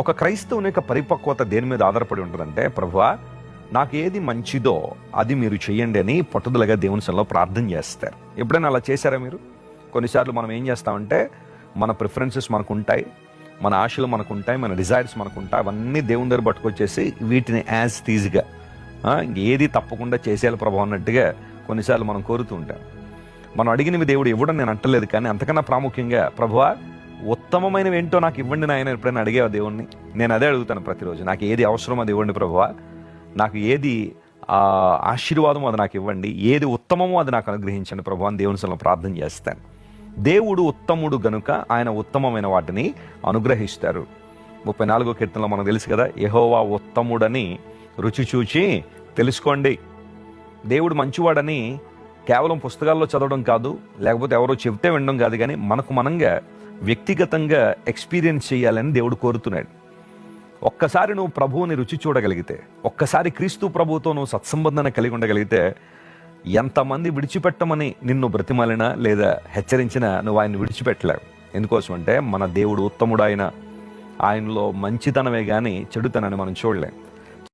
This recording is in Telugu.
ఒక క్రైస్తవుని యొక్క పరిపక్వత దేని మీద ఆధారపడి ఉంటుందంటే, ప్రభువా నాకు ఏది మంచిదో అది మీరు చెయ్యండి అని పట్టుదలగా దేవుని సన్నిధిలో ప్రార్థన చేస్తారు. ఎప్పుడైనా అలా చేశారా మీరు? కొన్నిసార్లు మనం ఏం చేస్తామంటే, మన ప్రిఫరెన్సెస్ మనకు ఉంటాయి, మన ఆశలు మనకు ఉంటాయి, మన డిజైర్స్ మనకు ఉంటాయి, అవన్నీ దేవుని దగ్గర పట్టుకొచ్చేసి వీటిని యాజ్ తీజ్గా ఇంకేది తప్పకుండా చేసేయాలి ప్రభు అన్నట్టుగా కొన్నిసార్లు మనం కోరుతూ ఉంటాం. మనం అడిగినవి దేవుడు ఇవ్వడం నేను అంటలేదు, కానీ అంతకన్నా ప్రాముఖ్యంగా ప్రభువా ఉత్తమమైనవి ఏంటో నాకు ఇవ్వండి నాయన ఎప్పుడైనా అడిగేవా దేవుణ్ణి? నేను అదే అడుగుతాను ప్రతిరోజు. నాకు ఏది అవసరమో అది ఇవ్వండి ప్రభువా, నాకు ఏది ఆశీర్వాదమో అది నాకు ఇవ్వండి, ఏది ఉత్తమమో అది నాకు అనుగ్రహించండి ప్రభు అని దేవుని సన్నిధిలో ప్రార్థన చేస్తాను. దేవుడు ఉత్తముడు గనుక ఆయన ఉత్తమమైన వాటిని అనుగ్రహిస్తారు. 34వ కీర్తనలో మనకు తెలుసు కదా, యెహోవా ఉత్తముడని రుచి చూచి తెలుసుకోండి. దేవుడు మంచివాడని కేవలం పుస్తకాల్లో చదవడం కాదు, లేకపోతే ఎవరో చెబితే వినడం కాదు, కానీ మనకు మనంగా వ్యక్తిగతంగా ఎక్స్పీరియన్స్ చేయాలని దేవుడు కోరుతున్నాడు. ఒక్కసారి నువ్వు ప్రభువుని రుచి చూడగలిగితే, ఒక్కసారి క్రీస్తు ప్రభువుతో నువ్వు సత్సంబంధాన్ని కలిగి ఉండగలిగితే, ఎంతమంది విడిచిపెట్టమని నిన్ను బ్రతిమాలినా లేదా హెచ్చరించినా నువ్వు ఆయన్ని విడిచిపెట్టలేవు. ఎందుకోసం అంటే మన దేవుడు ఉత్తముడు, ఆయనలో మంచితనమే కానీ చెడుతనాన్ని మనం చూడలేం.